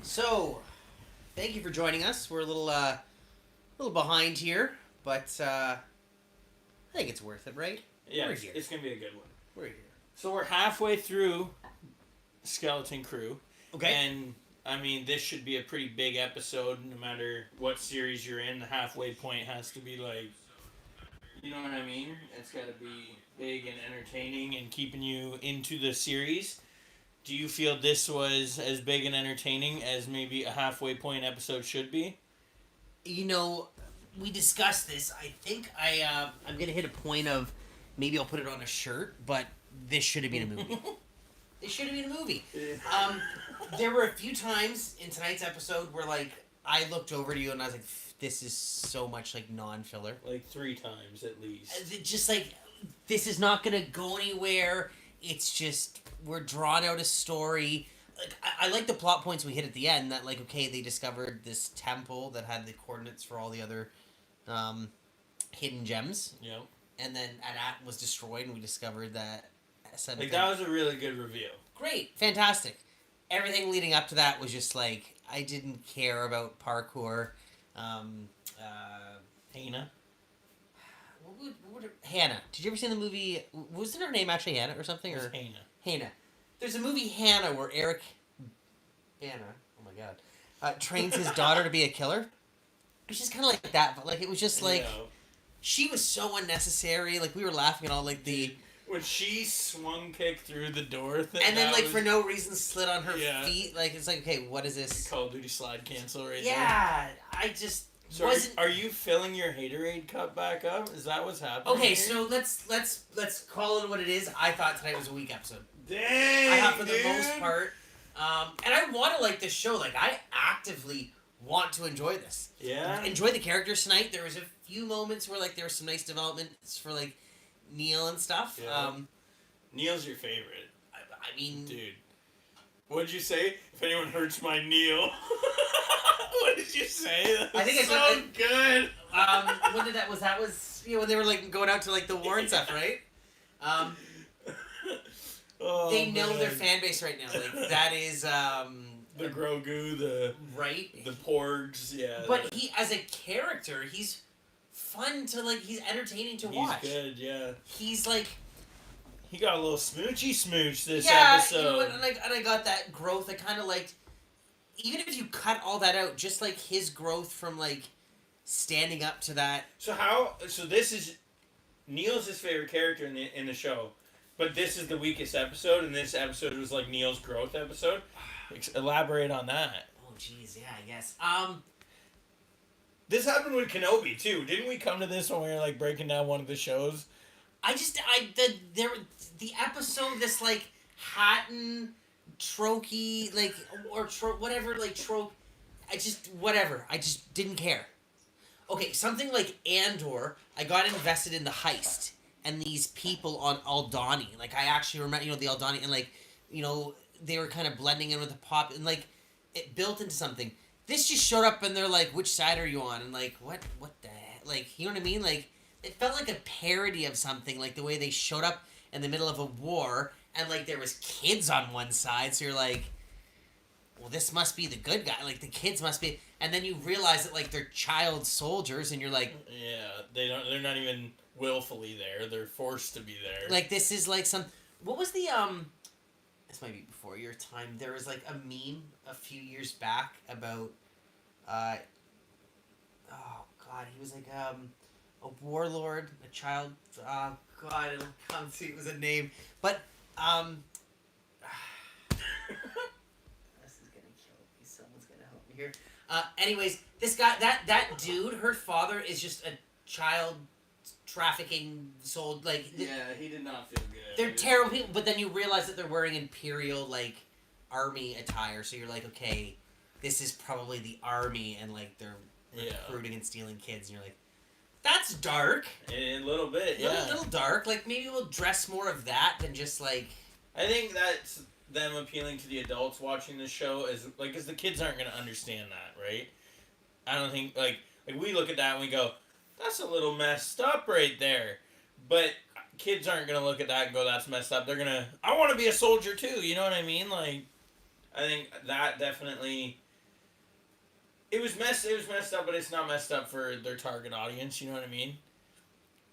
So, thank you for joining us. We're a little behind here, but I think it's worth it, right? Yeah, We're it's, here. it's gonna be a good one. We're here. So we're halfway through Skeleton Crew, Okay. and I mean this should be a pretty big episode. No matter what series you're in, the halfway point has to be like, you know what I mean? It's got to be big and entertaining and keeping you into the series. Do you feel this was as big and entertaining as maybe a halfway point episode should be? You know, we discussed this. I think I'm gonna hit a point of maybe I'll put it on a shirt, but this should have been a movie. This should have been a movie. There were a few times in tonight's episode where like I looked over to you and I was like, "This is so much like non-filler." Like 3 times at least. Just like this is not gonna go anywhere. It's just we're drawing out a story. Like I like the plot points we hit at the end. That like okay, they discovered this temple that had the coordinates for all the other hidden gems, Yep. and then Adat was destroyed, and we discovered that. Like that was a really good reveal. Great, fantastic. Everything leading up to that was just like I didn't care about parkour. Um, Hannah. Hannah. Did you ever see the movie? Wasn't her name actually Hannah or something? Or Hannah. Hannah. There's a movie Hannah where Eric Bana, oh my god, trains his daughter to be a killer. It's just kind of like that, but like it was just like Yeah. she was so unnecessary. Like we were laughing at all like the When she swung kick through the door thing, and then that like was for no reason slid on her Yeah. feet. Like it's like okay, what is this? Call of Duty slide cancel right Yeah, I just there. So wasn't. are you filling your Haterade cup back up? Is that what's happening? Okay, here? so let's call it what it is. I thought tonight was a weak episode. Dang, I have for the dude. most part. And I want to like this show. Like I actively want to enjoy this. Yeah. Enjoy the characters tonight. There was a few moments where like there was some nice developments for like Neil and stuff. Yeah. Neil's your favorite, I mean, dude. What did you say? If anyone hurts my Neil. What did you say? That was I think I so said- good. when did that was when they were like going out to like the war and stuff, right? Oh, They know man. their fan base right now. Like that is The Grogu, the right. Porgs, yeah. But he, as a character, he's fun to like. He's entertaining to watch. He's good, yeah. He's like He got a little smoochy smooch this yeah, episode. you know what, and I got that growth. I kind of liked, even if you cut all that out, just like his growth from like standing up to that. So this is Neil's his favorite character in the show, but this is the weakest episode, and this episode was like Neil's growth episode. Elaborate on that. Oh jeez, yeah, I guess. This happened with Kenobi too. Didn't we come to this when we were like breaking down one of the shows? The episode, this like Hatton Trokey like whatever like trope. I just didn't care. Okay, something like Andor, I got invested in the heist and these people on Aldani. Like I actually remember, the Aldani, and like, they were kind of blending in with the pop, and like it built into something. This just showed up and they're like, "Which side are you on?" And like, what the heck? Like, you know what I mean? Like it felt like a parody of something, like the way they showed up in the middle of a war and like there was kids on one side, so you're like, well, this must be the good guy. Like the kids must be, and then you realize that like they're child soldiers, and you're like, Yeah, they're not even willfully there. They're forced to be there. like this is like some. What was the This might be before your time. There was like a meme a few years back about, oh god, he was like a warlord, a child. Oh god, I can't see it was a name, but this is gonna kill me. Someone's gonna help me here. Anyways, this guy, that dude, her father is just a child trafficking sold like. Yeah, he did not feel good. They're terrible people, but then you realize that they're wearing imperial like army attire, so you're like, okay, this is probably the army, and like they're recruiting and stealing kids, and you're like, that's dark. A little bit, yeah. Little dark. Like maybe we'll dress more of that than just like. I think that's them appealing to the adults watching the show as like, because the kids aren't gonna understand that, right? I don't think like we look at that and we go, that's a little messed up right there, but kids aren't gonna look at that and go, that's messed up. They're gonna, I want to be a soldier too. You know what I mean? Like, I think that definitely It was messed up, but it's not messed up for their target audience. You know what I mean?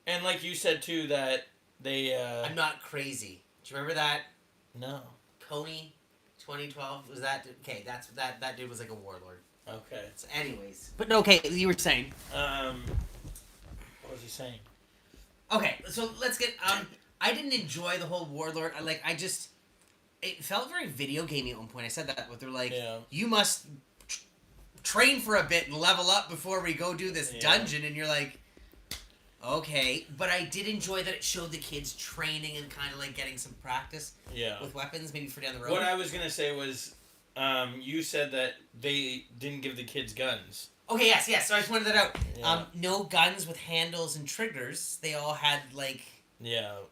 And like you said too, that they. I'm not crazy. Do you remember that? No. Coney, 2012 was that? Okay, that dude was like a warlord. Okay. So anyways, but no, okay, you were saying. What was he saying? Okay, so let's get. I didn't enjoy the whole warlord. I just. It felt very video gamey at one point. I said that, but they're like, you must train for a bit and level up before we go do this dungeon, and you're like, okay. But I did enjoy that it showed the kids training and kind of like getting some practice with weapons, maybe for down the road. What I was gonna say was, you said that they didn't give the kids guns. Okay, yes. So I just pointed that out. Yeah. No guns with handles and triggers. They all had like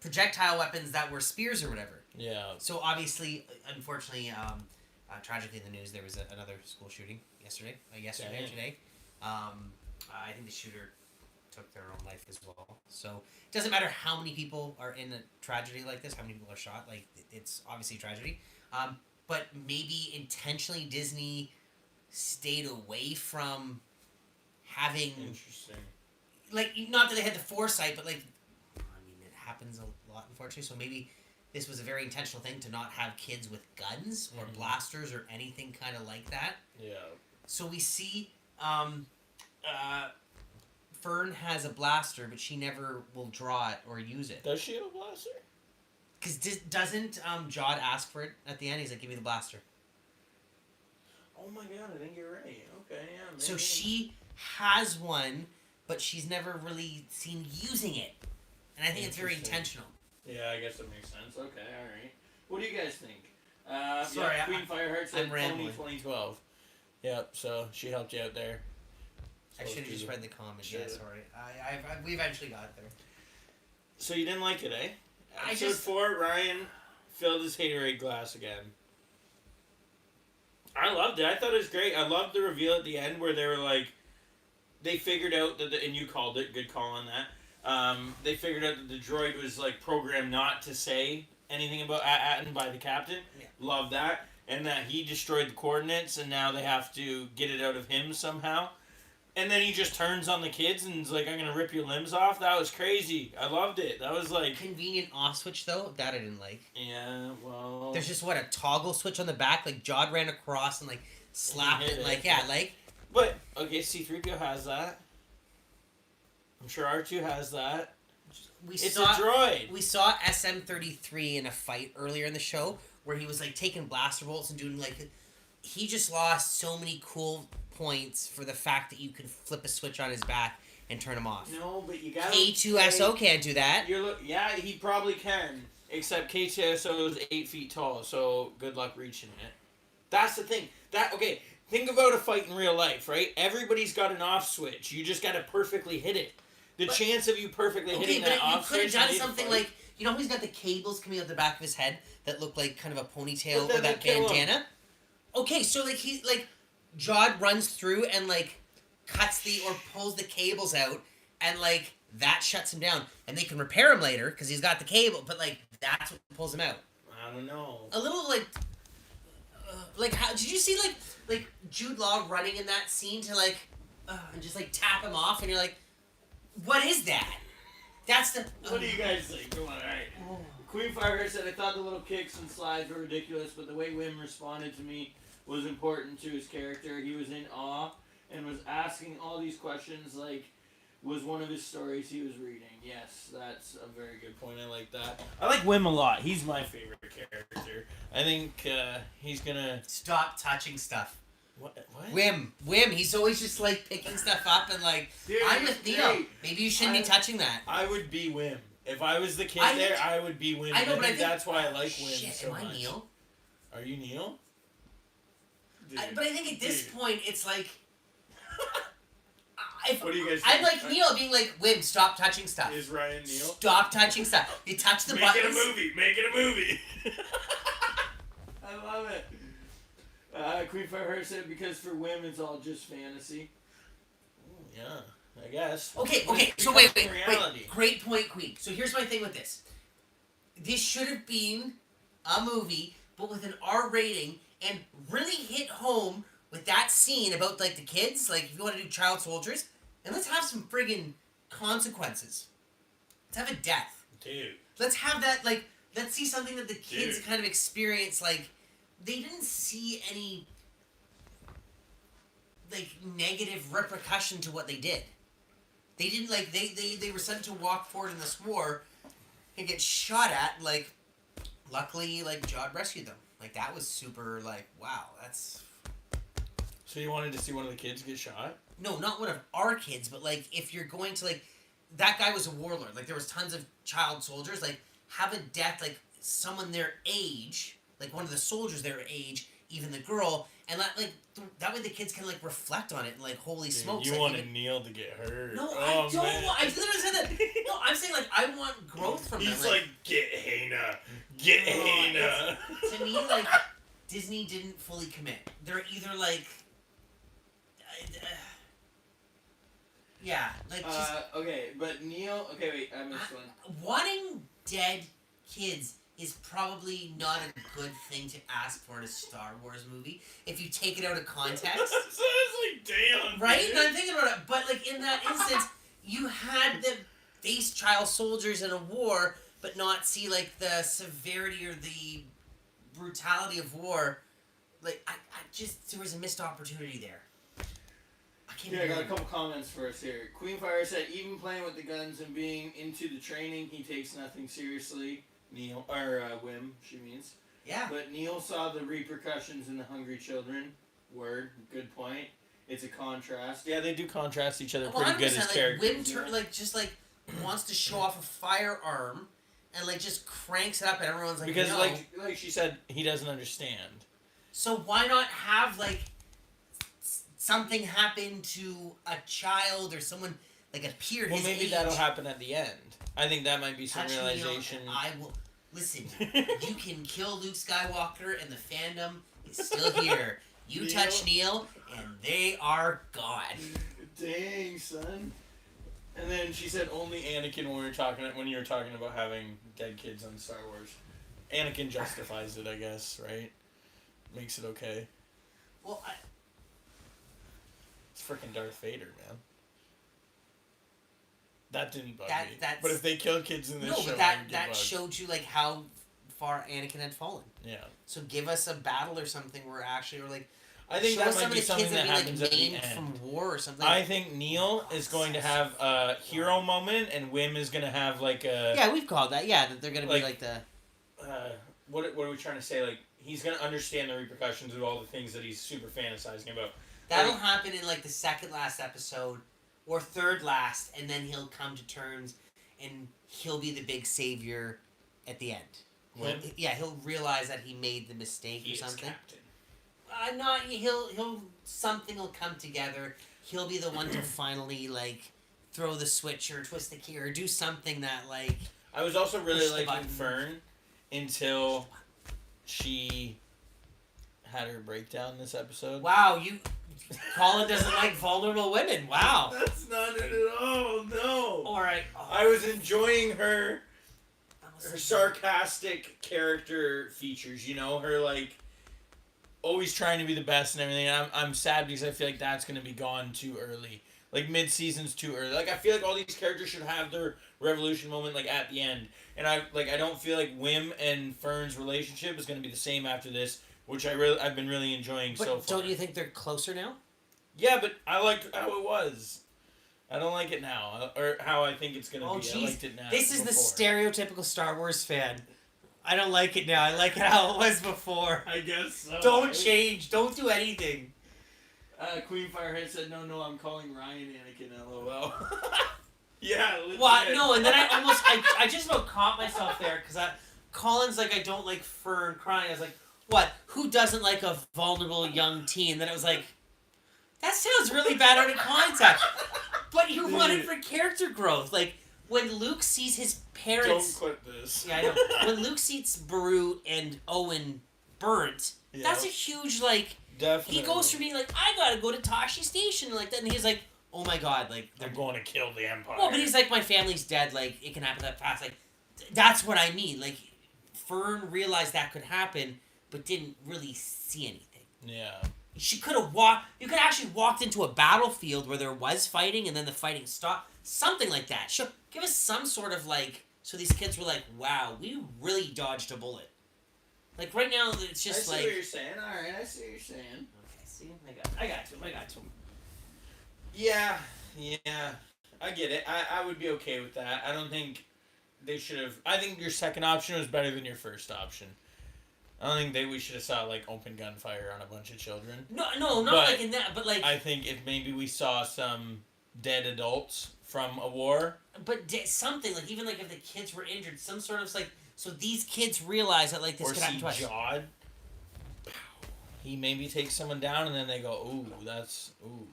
projectile weapons that were spears or whatever. Yeah. So obviously, unfortunately, tragically in the news, there was another school shooting yesterday or today. I think the shooter took their own life as well. So it doesn't matter how many people are in a tragedy like this, how many people are shot. Like, it's obviously a tragedy. But maybe intentionally Disney stayed away from having... Interesting. Like, not that they had the foresight, but like, I mean, it happens a lot, unfortunately. So maybe this was a very intentional thing to not have kids with guns or blasters or anything kind of like that. Yeah. So we see Fern has a blaster, but she never will draw it or use it. Does she have a blaster? Because doesn't Jod ask for it at the end? He's like, give me the blaster. Oh my god, I think you're right. Okay, yeah. Maybe. So she has one, but she's never really seen using it. And I think it's very intentional. Yeah, I guess that makes sense. Okay, alright. What do you guys think? Sorry, Queen Fireheart said rambling. 2012. Yep, so she helped you out there. So I should have just read the comments. Yeah, sorry. We eventually got there. So you didn't like it, eh? Episode 4, Ryan filled his Haterade glass again. I loved it. I thought it was great. I loved the reveal at the end where they were like, they figured out that, and you called it, good call on that. They figured out that the droid was like programmed not to say anything about Atten by the captain. Yeah. Love that. And that he destroyed the coordinates and now they have to get it out of him somehow. And then he just turns on the kids and is like, I'm going to rip your limbs off. That was crazy. I loved it. That was like... Convenient off switch, though. That I didn't like. Yeah, well... There's just, a toggle switch on the back? Like, Jod ran across and, like, slapped it. Like, But, okay, C-3PO has that. I'm sure R2 has that. It's a droid. We saw SM-33 in a fight earlier in the show where he was, like, taking blaster bolts and doing, like... He just lost so many cool points for the fact that you can flip a switch on his back and turn him off. No, but you gotta... K2SO can't do that. Yeah, he probably can. Except K2SO is 8 feet tall, so good luck reaching it. That's the thing. Okay, think about a fight in real life, right? Everybody's got an off switch. You just gotta perfectly hit it. The chance of you perfectly hitting that off switch... you could have done something like... You know, he's got the cables coming out the back of his head that look like kind of a ponytail or that bandana? Okay, so, like, Jod runs through and, like, cuts or pulls the cables out, and, like, that shuts him down. And they can repair him later, because he's got the cable, but, like, that's what pulls him out. I don't know. A little, like, how, did you see, like, Jude Law running in that scene to, like, and just, like, tap him off, and you're like, what is that? That's the... What do you guys think? Come on, alright. Oh. Queen Fireheart said, I thought the little kicks and slides were ridiculous, but the way Wim responded to me was important to his character. He was in awe and was asking all these questions like was one of his stories he was reading. Yes, that's a very good point. I like that. I like Wim a lot. He's my favorite character. I think he's gonna... Stop touching stuff. What? Wim, he's always just like picking stuff up and like, dude, I'm with Theo. Maybe you shouldn't be touching that. I would be Wim. If I was the kid there, I would be Wim. I know, but I think that's why I like Wim so much. Am I Neil? Are you Neil? But I think at this point, it's like... what do you guys think? I'm like Neil being like, Wim, stop touching stuff. Is Ryan Neil? Stop touching stuff. You touch the buttons. Make it a movie. I love it. Queen Fireheart said, because for Wim, it's all just fantasy. Ooh, yeah, I guess. Okay, so wait. Great point, Queen. So here's my thing with this. This should have been a movie, but with an R rating, and really hit home with that scene about like the kids, like if you want to do child soldiers, and let's have some friggin' consequences. Let's have a death. Dude. Let's have that, like, let's see something that the kids Dude. kind of experience. Like, they didn't see any, like, negative repercussion to what they did. They didn't, like, they were sent to walk forward in this war and get shot at. Like, luckily, like, Jod rescued them. Like, that was super, like, wow, that's... So you wanted to see one of the kids get shot? No, not one of our kids, but, like, if you're going to, like... That guy was a warlord. Like, there was tons of child soldiers. Like, have a death, like, someone their age, like, one of the soldiers their age, even the girl, and, that way the kids can, like, reflect on it and, like, holy smokes. You like, wanted Neil to get hurt. No, oh, I don't man. want... I literally said that. No, I'm saying, like, I want growth from them. He's like, get Hana. Get Hana. To me, like, Disney didn't fully commit. They're either, like... yeah, like, just... Okay, but Neil... Okay, wait, I missed one. Wanting dead kids is probably not a good thing to ask for in a Star Wars movie if you take it out of context. So it's like, damn. Right? Dude. And I'm thinking about it, but, like, in that instance, you had them face child soldiers in a war, but not see, like, the severity or the brutality of war. Like, I just... There was a missed opportunity there. Yeah, I got a couple comments for us here. Queenfire said, even playing with the guns and being into the training, he takes nothing seriously. Neil, or Wim, she means. Yeah. But Neil saw the repercussions in the Hungry Children. Word, good point. It's a contrast. Yeah, they do contrast each other pretty good as like, characters. Wim, just wants to show off a firearm and, like, just cranks it up and everyone's like, because, no. like she said, he doesn't understand. So why not have, like, something happen to a child or someone, like, a peer Well, his maybe age. that'll happen at the end. I think that might be some Touch realization. Me on, I will... Listen, you can kill Luke Skywalker and the fandom is still here. You Neil? touch Neil and they are gone. Dang, son. And then she said only Anakin when you were talking about having dead kids on Star Wars. Anakin justifies it, I guess, right? Makes it okay. Well, It's freaking Darth Vader, man. That didn't bug me. that's- But if they kill kids in this no, show, but I would get that bugged. showed you, like, how far Anakin had fallen. Yeah. So give us a battle or something where actually we're like, I think show that us might some be of the something kids that that happens be, at like, the named end. from war or something. I think Neil is going to have a hero moment, and Wim is going to have, like, a... Yeah, we've called that. Yeah, that they're going to be, like, the... What are we trying to say? Like, he's going to understand the repercussions of all the things that he's super fantasizing about. That'll happen in, like, the second last episode, or third last, and then he'll come to terms, and he'll be the big savior at the end. He'll realize that he made the mistake He or is something. captain. Something will come together. He'll be the one to finally, like, throw the switch or twist the key or do something that, like... I was also really Push the liking button. Fern until she had her breakdown this episode. Wow, Colin doesn't like vulnerable women. Wow. That's not it at all, no. Alright. I was enjoying her sarcastic character features, you know, her, like, always trying to be the best and everything. And I'm sad because I feel like that's going to be gone too early. Like, mid-season's too early. Like, I feel like all these characters should have their revolution moment, like, at the end. And I don't feel like Wim and Fern's relationship is going to be the same after this, which I've been really enjoying so far. Don't you think they're closer now? Yeah, but I liked how it was. I don't like it now, or how I think it's going to be. Geez. I liked it now. This is before. the stereotypical Star Wars fan. I don't like it now. I like it how it was before. I guess so. Don't change. Don't do anything. Queen Firehead said, no, I'm calling Ryan Anakin, LOL. Yeah, legit. What? No, and then I just about caught myself there, because Colin's like, I don't like Fern crying. I was like, what? Who doesn't like a vulnerable young teen? Then it was like, that sounds really bad out of context. But you want it for character growth. Like, when Luke sees his parents... Don't quit this. Yeah, I know. When Luke sees Beru and Owen burnt, that's a huge, like... Definitely. He goes from being like, I gotta go to Tashi Station, like that, and he's like, oh my god, like... I'm going to kill the Empire. Well, but he's like, my family's dead, like, it can happen that fast. Like, that's what I mean. Like, Fern realized that could happen, but didn't really see anything. Yeah. She could have walked. You could actually walked into a battlefield where there was fighting, and then the fighting stopped. Something like that. Sure, give us some sort of like. So these kids were like, "Wow, we really dodged a bullet." Like right now, it's just I see like. what you're saying. All right, I see what you're saying. Okay, see, I got to him. Yeah, I get it. I would be okay with that. I don't think they should have. I think your second option was better than your first option. I don't think we should have saw like open gunfire on a bunch of children. No, not like in that, but like. I think if maybe we saw some dead adults from a war. But something like even like if the kids were injured, some sort of like so these kids realize that like this could happen to us. Jod. He maybe takes someone down and then they go, ooh, that's ooh.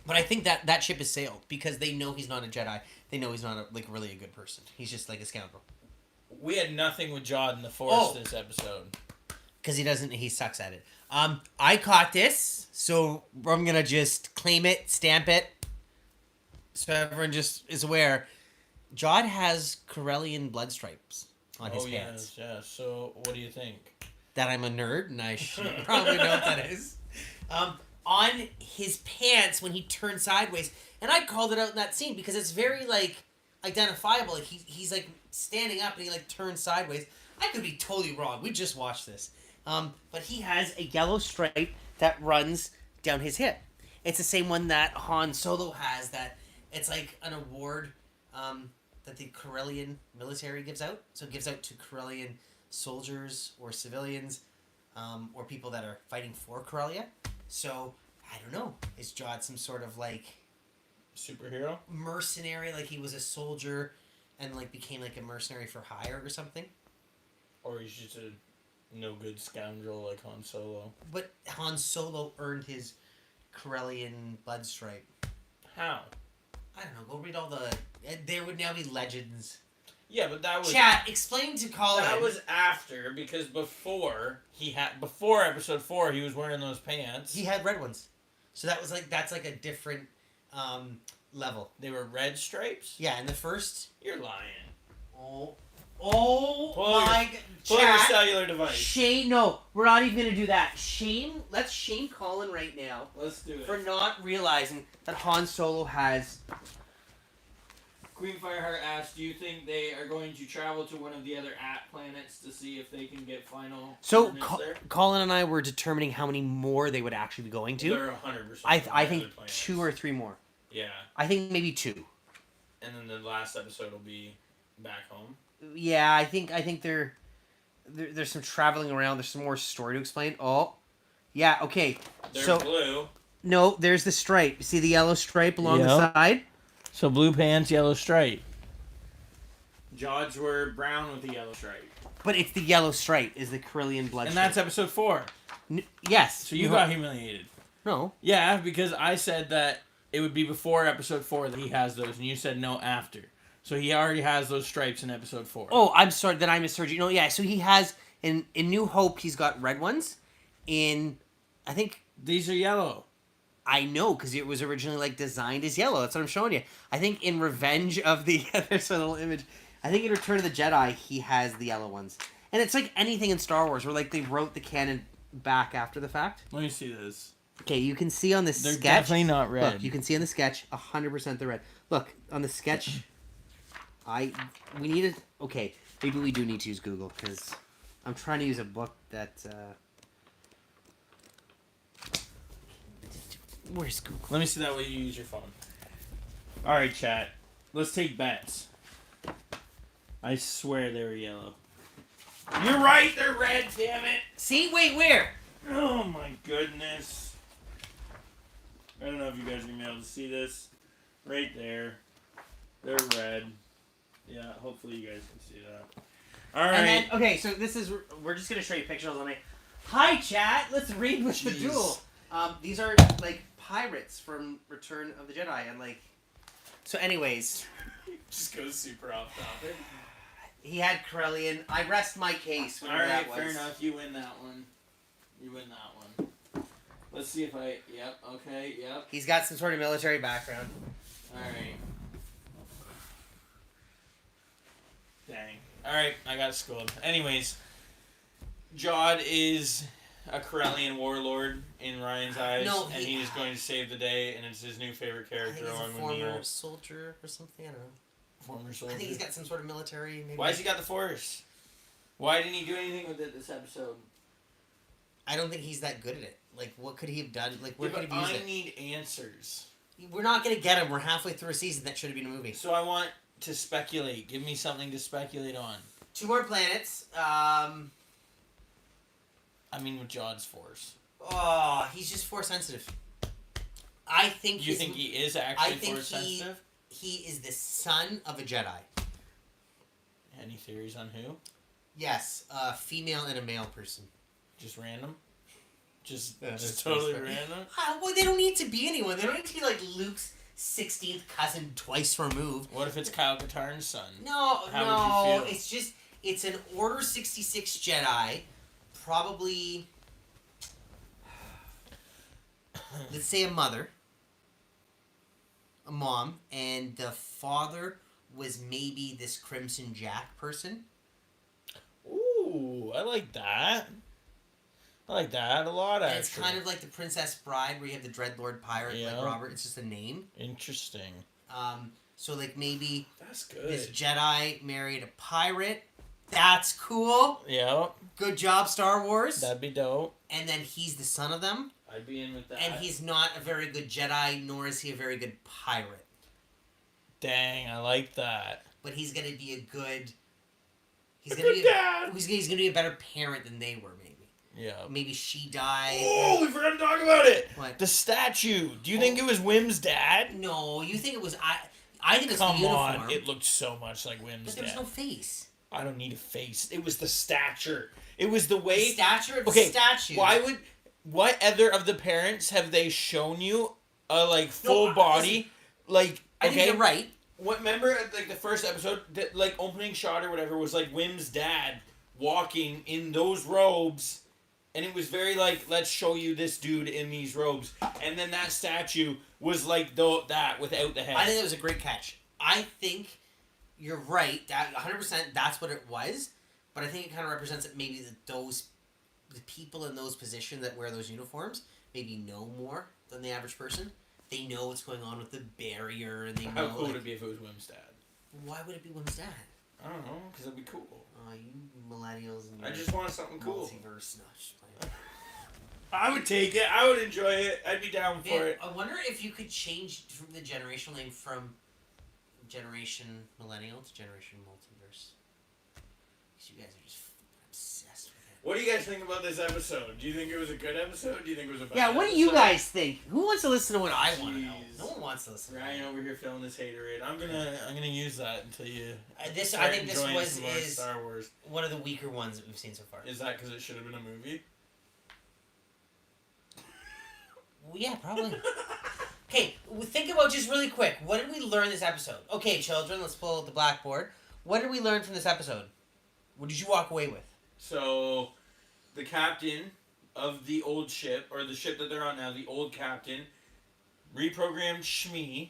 But I think that ship has sailed because they know he's not a Jedi. They know he's not really a good person. He's just like a scoundrel. We had nothing with Jod in the Force this episode. Because he sucks at it. I caught this, so I'm gonna just claim it, stamp it, so everyone just is aware. Jod has Corellian blood stripes on his hands. Yeah. So what do you think? That I'm a nerd, and I should probably know what that is. On his pants when he turned sideways, and I called it out in that scene because it's very like identifiable. Like he's like standing up and he like turns sideways. I could be totally wrong. We just watched this. But he has a yellow stripe that runs down his hip. It's the same one that Han Solo has. That it's like an award that the Corellian military gives out. So it gives out to Corellian soldiers or civilians or people that are fighting for Corellia. So I don't know. Is Jod some sort of like superhero? Mercenary, like he was a soldier and like became like a mercenary for hire or something? Or he's just a no good scoundrel like Han Solo. But Han Solo earned his Corellian blood stripe. How? I don't know. Go read all the. There would now be legends. Yeah, but that was. Chat, explain to Colin. That was after because before episode 4, he was wearing those pants. He had red ones, so that's like a different level. They were red stripes. Yeah, in the first. You're lying. Oh my God! Pull your cellular device. Shame. No, we're not even gonna do that. Shame. Let's shame Colin right now. Let's do it. For not realizing that Han Solo has. Queen Fireheart asked, do you think they are going to travel to one of the other planets to see if they can get final So there? Colin and I were determining how many more they would actually be going to. They're 100%. I think 2 or 3 more. Yeah. I think maybe 2. And then the last episode will be back home. Yeah, I think there's some traveling around. There's some more story to explain. Oh, yeah. Okay. They're blue. No, there's the stripe. See the yellow stripe along the side? So blue pants, yellow stripe. Jod's were brown with the yellow stripe. But it's the yellow stripe is the Corellian blood and stripe. that's episode 4. Yes. So you got humiliated. No. Yeah, because I said that it would be before episode 4 that he has those, and you said no after. So he already has those stripes in episode 4. Oh, I'm sorry. Then I misheard you. No, yeah. So he has in New Hope. He's got red ones. I think these are yellow. I know because it was originally like designed as yellow. That's what I'm showing you. I think in Revenge of the there's a little image. I think in Return of the Jedi he has the yellow ones. And it's like anything in Star Wars where like they wrote the canon back after the fact. Let me see this. Okay, you can see on the sketch. They're definitely not red. Look, you can see on the sketch 100% they're red. Look on the sketch. We need to. Okay, maybe we do need to use Google because I'm trying to use a book that. Where's Google? Let me see that way you use your phone. Alright, chat. Let's take bets. I swear they were yellow. You're right, they're red, damn it! See? Wait, where? Oh my goodness. I don't know if you guys are going to be able to see this. Right there. They're red. Yeah, hopefully you guys can see that. Alright. And then, okay, so this is... We're just going to show you pictures on it. Hi, chat! Let's read with the duel. These are, like, pirates from Return of the Jedi, and, like... So, anyways... Just goes super off topic. He had Corellian. I rest my case. Alright, fair enough. You win that one. Let's see if I... Yep, okay, yep. He's got some sort of military background. Alright. Dang. Alright, I got schooled. Anyways, Jod is a Corellian warlord in Ryan's eyes, No, and he is going to save the day, and it's his new favorite I character, think he's a along with former Neil. soldier or something. I don't know. Former I soldier. think he's got some sort of military. Maybe. Why has he got the Force? Why didn't he do anything with it this episode? I don't think he's that good at it. Like, what could he have done? Like, where Yeah, could but he have I used it? need answers. We're not gonna get him. We're halfway through a season that should have been a movie. So I want to speculate. Give me something to speculate on. 2 more planets. I mean, with Jod's Force. Oh, he's just Force sensitive. I think. You think he is actually Force sensitive? He is the son of a Jedi. Any theories on who? Yes, a female and a male person. Just random? Just Just totally fair. random? Well, they don't need to be anyone. They don't need to be like Luke's 16th cousin twice removed. What if it's Kyle Katarn's son? No, How would you feel? It's an Order 66 Jedi, probably, let's say a mother, a mom, and the father was maybe this Crimson Jack person. Ooh, I like that. I like that a lot, And actually. it's kind of like the Princess Bride, where you have the Dreadlord Pirate, Yeah. like Robert. It's just a name. Interesting. So like maybe That's good. this Jedi married a pirate. That's cool. Yeah, Good job, Star Wars. that'd be dope. And then he's the son of them. I'd be in with that. And he's not a very good Jedi, nor is he a very good pirate. Dang, I like that. But he's gonna be a good. He's A gonna good be. dad. He's gonna be a better parent than they were. Maybe. Yeah. Maybe she died. Oh, we forgot to talk about it. What? The statue. Do you think it was Wim's dad? No, you think it was I think it's Come the uniform. on, it looked so much like Wim's But there was dad. no face. I don't need a face. It was the stature. It was the The way. stature of the Okay, statue. Why would? What other of the parents have they shown you a like full body? Like I okay, think you're right. What? Remember, like the first episode, that like opening shot or whatever was like Wim's dad walking in those robes, and it was very like, let's show you this dude in these robes, and then that statue was like that without the head. I think that was a great catch. I think you're right. That 100%. That's what it was. But I think it kind of represents that maybe the people in those positions that wear those uniforms maybe know more than the average person. They know what's going on with the barrier, and they How know. cool would like, it be if it was Wim's dad? why would it be Wim's dad? I don't know, because it'd be cool. You millennials and I just want something cool. multiverse. No, just playing. I would take it. I would enjoy it. I'd be down for Man, it. I wonder if you could change from the generational name from Generation Millennial to Generation Multiverse. Because you guys are just obsessed with it. What do you guys think about this episode? Do you think it was a good episode? Do you think it was a bad Yeah, what do you episode? guys think? Who wants to listen to what I want to know? Jeez. No one wants to listen. Ryan over here filling his haterade. I'm gonna use that until you. I think start this enjoying was some more is Star Wars. one of the weaker ones that we've seen so far. Is that because it should have been a movie? Well, yeah, probably. Okay, think about just really quick. What did we learn this episode? Okay, children, let's pull out the blackboard. What did we learn from this episode? What did you walk away with? So, the captain of the old ship, or the ship that they're on now, the old captain, reprogrammed Shmi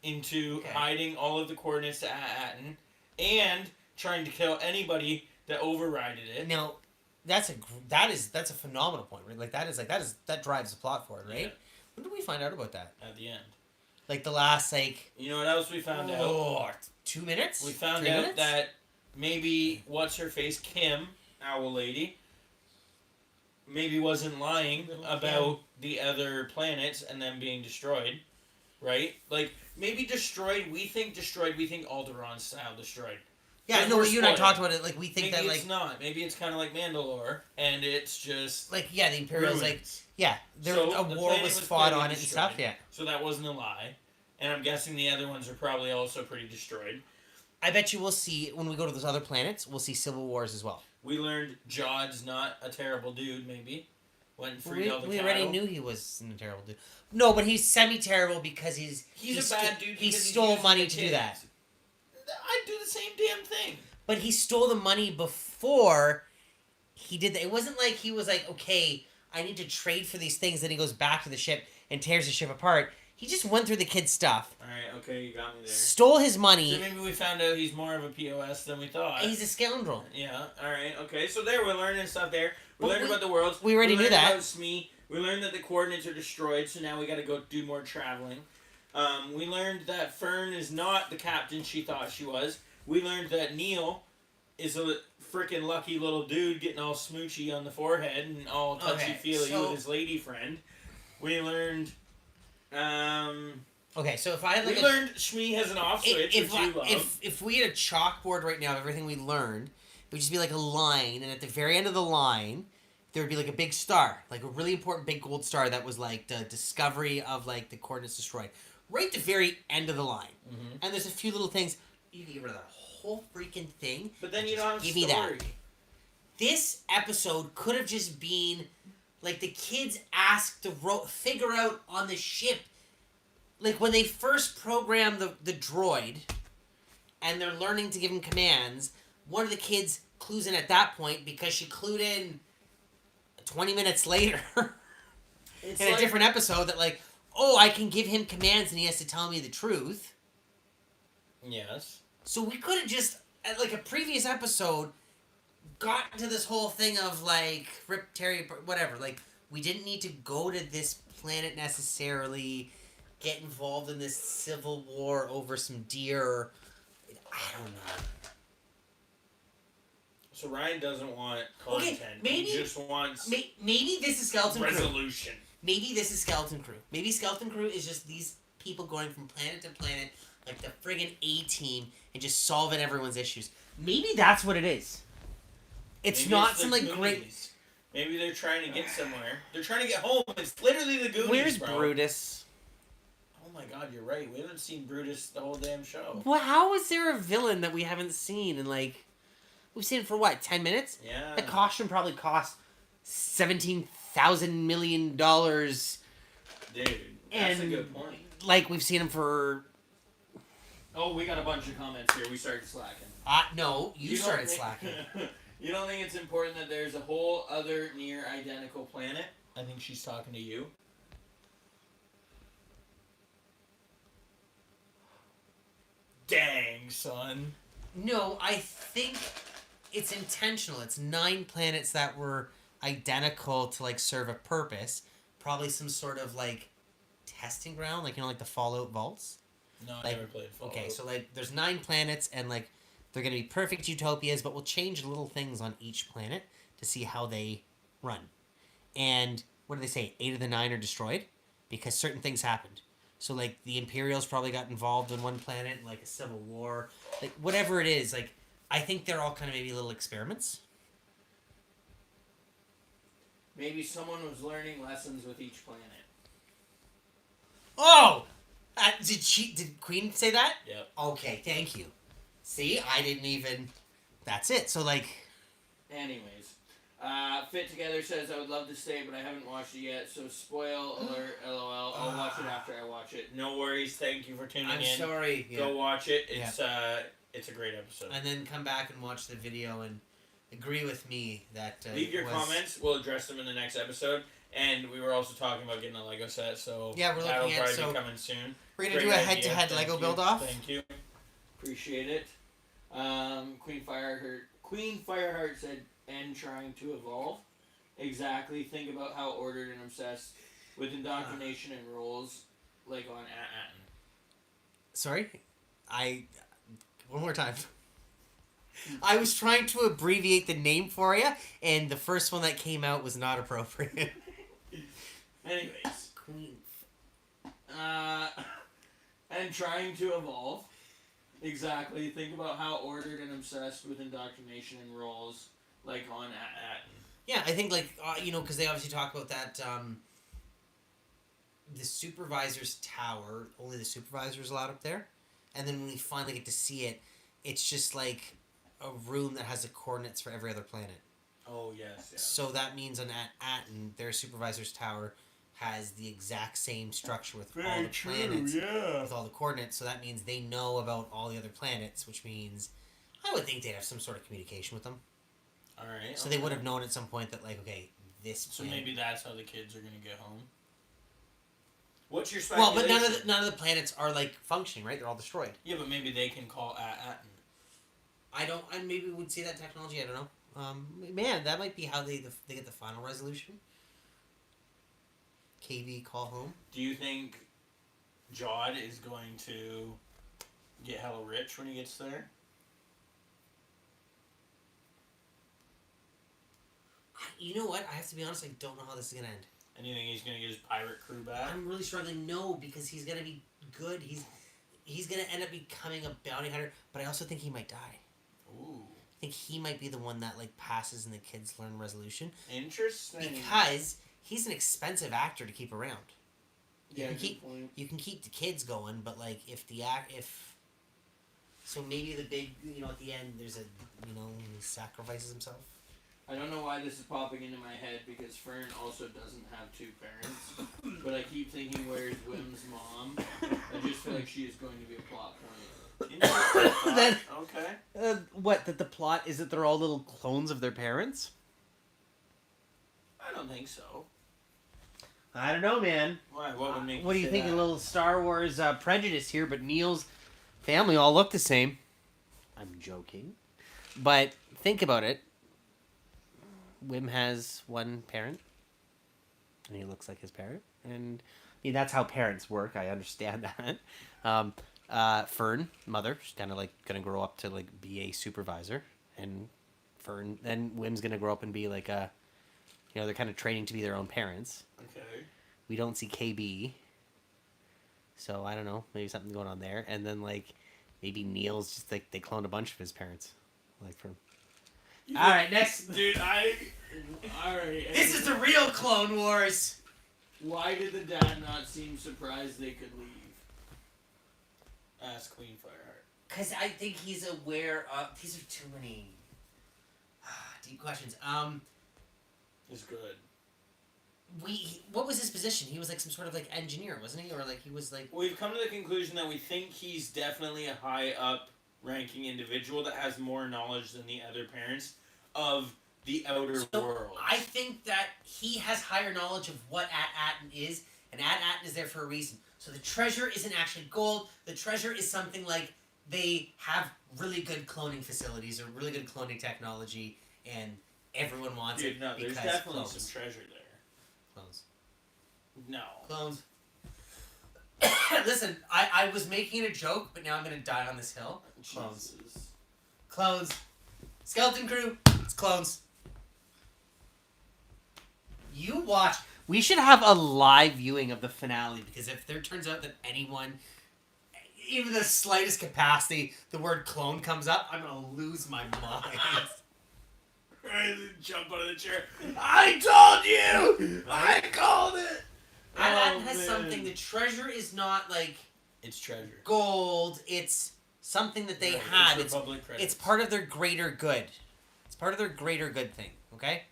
into hiding all of the coordinates to Atten and trying to kill anybody that overrided it. Now, that's a phenomenal point, right? That drives the plot forward, right? Yeah. When did we find out about that? At the end. Like the last You know what else we found out? 2 minutes? We found 3 out minutes? that maybe what's her face, Kim, Owl Lady, maybe wasn't lying about the other planets and them being destroyed, right? Like maybe destroyed. We think Alderaan style destroyed. Yeah, Because no, we're you and I spoiled. talked about it. Like we think Maybe that, like, it's not. Maybe it's kind of like Mandalore, and it's just the Imperials, ruins. there So a the war planet was was fought clearly on it and stuff. destroyed. Yeah, So that wasn't a lie, and I'm guessing the other ones are probably also pretty destroyed. I bet you we'll see when we go to those other planets. We'll see civil wars as well. We learned Jod's not a terrible dude. Maybe went and freed all the We cattle. already knew he wasn't a terrible dude. No, but he's semi-terrible because He's a bad dude. He because he's stole using money the to do kids. that. I'd do the same damn thing. But he stole the money before he did that. It wasn't like he was like, okay, I need to trade for these things. Then he goes back to the ship and tears the ship apart. He just went through the kid's stuff, All right, okay, you got me there. stole his money. So maybe we found out he's more of a POS than we thought. And he's a scoundrel. Yeah, all right, okay. So there, we're learning stuff there. We learned about the worlds. We already knew that. About Smee. We learned that the coordinates are destroyed, so now we got to go do more traveling. We learned that Fern is not the captain she thought she was. We learned that Neil is a freaking lucky little dude getting all smoochy on the forehead and all touchy-feely with his lady friend. We learned... okay, so if I had we learned Shmi has an off switch, which you love. If we had a chalkboard right now of everything we learned, it would just be like a line, and at the very end of the line, there would be like a big star, like a really important big gold star that was like the discovery of like the coordinates destroyed. Right at the very end of the line. Mm-hmm. And there's a few little things. You can get rid of that whole freaking thing. But then you don't have give story. Me that. This episode could have just been like the kids asked to figure out on the ship. Like when they first program the droid and they're learning to give him commands, one of the kids clues in at that point because she clued in 20 minutes later in a different episode that like, oh, I can give him commands and he has to tell me the truth. Yes. So we could have just, at like a previous episode, got into this whole thing of like, Rip Terry, whatever. Like, we didn't need to go to this planet necessarily, get involved in this civil war over some deer. I don't know. So Ryan doesn't want content. Okay, maybe, he just wants maybe this is Skeleton resolution. Crew. Maybe this is Skeleton Crew. Maybe Skeleton Crew is just these people going from planet to planet, like the friggin' A-Team, and just solving everyone's issues. Maybe that's what it is. It's not some like great... Maybe they're trying to get somewhere. They're trying to get home. It's literally the Goonies, Where's bro. Brutus? Oh my god, you're right. We haven't seen Brutus the whole damn show. Well, how is there a villain that we haven't seen in like... We've seen it for what, 10 minutes? Yeah. That costume probably cost $17,000 million. Dude, that's a good point. Like, we've seen him for... Oh, we got a bunch of comments here. We started slacking. No, you started slacking. You don't think it's important that there's a whole other near identical planet? I think she's talking to you. Dang, son. No, I think it's intentional. It's 9 planets that were identical to, like, serve a purpose. Probably some sort of, like, testing ground, like, you know, like the Fallout vaults. No, like, I never played Fallout. Okay, so, like, there's 9 planets, and, like, they're going to be perfect utopias, but we'll change little things on each planet to see how they run. And what do they say? 8 of the 9 are destroyed because certain things happened. So, like, the Imperials probably got involved in one planet, like a civil war. Like, whatever it is, like, I think they're all kind of maybe little experiments. Maybe someone was learning lessons with each planet. Oh! Did Queen say that? Yep. Okay, thank you. See, I didn't even... That's it. So, like... Anyways. Fit Together says, I would love to stay, but I haven't watched it yet, so spoil alert, LOL. I'll watch it after I watch it. No worries. Thank you for tuning in. I'm sorry. Yeah. Go watch it. It's a great episode. And then come back and watch the video and agree with me that... Leave your comments. We'll address them in the next episode. And we were also talking about getting a Lego set, so yeah, we're looking at that'll probably be coming soon. We're going to do a head-to-head Lego build-off. Thank you. Appreciate it. Queen Fireheart said, and trying to evolve. Exactly. Think about how ordered and obsessed with indoctrination and roles like on Atten. Sorry? One more time. I was trying to abbreviate the name for you, and the first one that came out was not appropriate. Anyways. Queen. And trying to evolve. Exactly. Think about how ordered and obsessed with indoctrination and roles like on Atten. Yeah, I think, like, because they obviously talk about that, the supervisor's tower, only the supervisor's allowed up there. And then when we finally get to see it, it's just, like, a room that has the coordinates for every other planet. Oh, yes, yeah. So that means on Atten, their supervisor's tower has the exact same structure with all the planets. Yeah. With all the coordinates, so that means they know about all the other planets, which means I would think they'd have some sort of communication with them. All right. So they would have known at some point that, like, okay, this. So maybe that's how the kids are gonna get home. What's your speculation? Well, but none of the planets are like functioning, right? They're all destroyed. Yeah, but maybe they can call Atten. I maybe we would see that technology. I don't know. Man, that might be how they get the final resolution. KV call home. Do you think Jod is going to get hella rich when he gets there? You know what? I have to be honest. I don't know how this is gonna end. And you think he's gonna get his pirate crew back? I'm really struggling. No, because he's gonna be good. He's gonna end up becoming a bounty hunter. But I also think he might die. Ooh. I think he might be the one that like passes and the kids learn resolution. Interesting. Because he's an expensive actor to keep around. Yeah, you can keep the kids going, but like so maybe the big at the end there's he sacrifices himself. I don't know why this is popping into my head because Fern also doesn't have two parents, but I keep thinking, where's Wim's mom? I just feel like she is going to be a plot point. Then, okay. What? That the plot is that they're all little clones of their parents? I don't think so. I don't know, man. Why? What would make? What do you think? That? A little Star Wars prejudice here, but Neil's family all look the same. I'm joking, but think about it. Wim has one parent, and he looks like his parent, and that's how parents work. I understand that. Fern, mother, she's kind of like gonna grow up to like be a supervisor, and then Wim's gonna grow up and be like a, they're kind of training to be their own parents. Okay. We don't see KB, so I don't know. Maybe something's going on there, and then like maybe Neil's just like they cloned a bunch of his parents, like from. All right, next. Dude, Alright. This is the real Clone Wars. Why did the dad not seem surprised they could leave? Ask Queen Fireheart. Because I think he's aware of... These are too many deep questions. It's good. What was his position? He was like some sort of like engineer, wasn't he? Or like he was like... We've come to the conclusion that we think he's definitely a high up ranking individual that has more knowledge than the other parents of the outer world. I think that he has higher knowledge of what At-Atten is, and At-Atten is there for a reason. So the treasure isn't actually gold. The treasure is something like they have really good cloning facilities or really good cloning technology, and everyone wants it. No, there's definitely clones. some treasure there. Clones. No. Clones. Listen, I was making a joke, but now I'm going to die on this hill. Clones. Jesus. Clones. Skeleton Crew, it's clones. You watch. We should have a live viewing of the finale, because if there turns out that anyone, even the slightest capacity, the word clone comes up, I'm going to lose my mind. I jump out of the chair. I told you! I called it! That has something. The treasure is not like... It's treasure. Gold. It's something that they had. It's part of their greater good. It's part of their greater good thing, okay?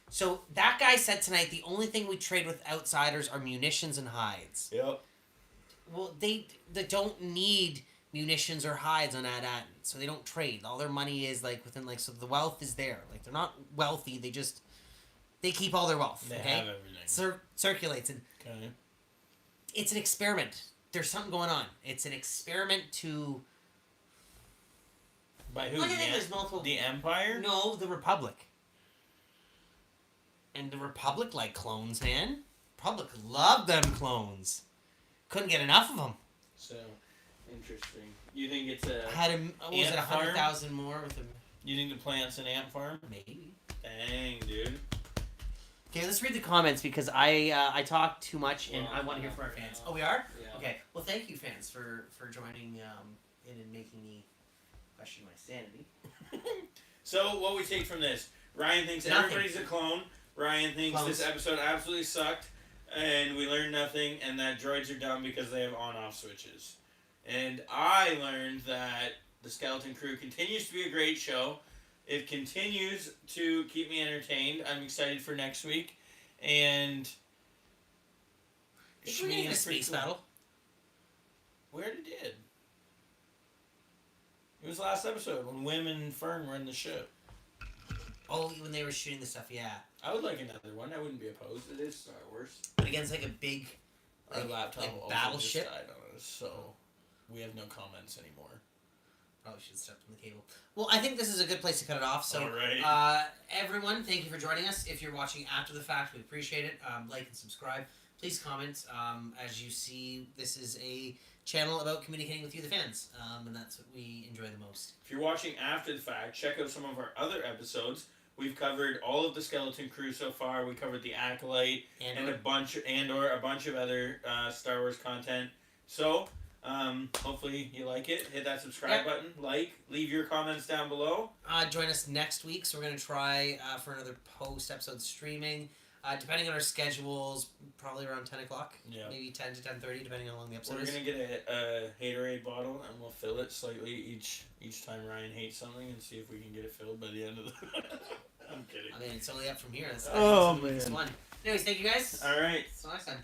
So that guy said tonight the only thing we trade with outsiders are munitions and hides. Yep. Well, they don't need munitions or hides on At-Atten, so they don't trade. All their money is like within like, so the wealth is there. Like they're not wealthy. They keep all their wealth. They okay? have everything. Circulates and okay. It's an experiment. There's something going on. It's an experiment to. By who? Look at there's multiple. The Empire? No, the Republic. And the Republic like clones, man. Republic loved them clones. Couldn't get enough of them. So, interesting. You think it's a... Had a, what was it, 100,000 more with them? You think the plant's an ant farm? Maybe. Dang, dude. Okay, let's read the comments because I talk too much and I want to hear from our fans. Oh, we are? Yeah. Okay. Well, thank you, fans, for joining in and making me question my sanity. So, what we take from this? Ryan thinks Nothing. everybody's a clone. Ryan thinks this episode absolutely sucked. And we learned nothing. And that droids are dumb because they have on-off switches. And I learned that the Skeleton Crew continues to be a great show. It continues to keep me entertained. I'm excited for next week. And... We're getting a space battle. We already did. It was last episode when Wim and Fern were in the ship. Oh, when they were shooting the stuff, yeah. I would like another one. I wouldn't be opposed. It is Star Wars. But against like a big Our laptop like also battleship. just died on us, so we have no comments anymore. Probably should have stepped on the cable. Well, I think this is a good place to cut it off. So, All right. everyone, thank you for joining us. If you're watching after the fact, we appreciate it. Like and subscribe. Please comment. As you see, this is a channel about communicating with you, the fans, and that's what we enjoy the most. If you're watching after the fact, check out some of our other episodes. We've covered all of the Skeleton Crew so far. We covered the Acolyte and a bunch of other Star Wars content. So, hopefully you like it. Hit that subscribe button, leave your comments down below. Join us next week. So we're gonna try for another post-episode streaming. Depending on our schedules, probably around 10 o'clock. Yeah. Maybe 10 to 10:30, depending on how long the episode is. We're going to get a Haterade bottle, and we'll fill it slightly each time Ryan hates something, and see if we can get it filled by the end of the... I'm kidding. I mean, it's only up from here. That's man. One. Anyways, thank you guys. All right. See you next time.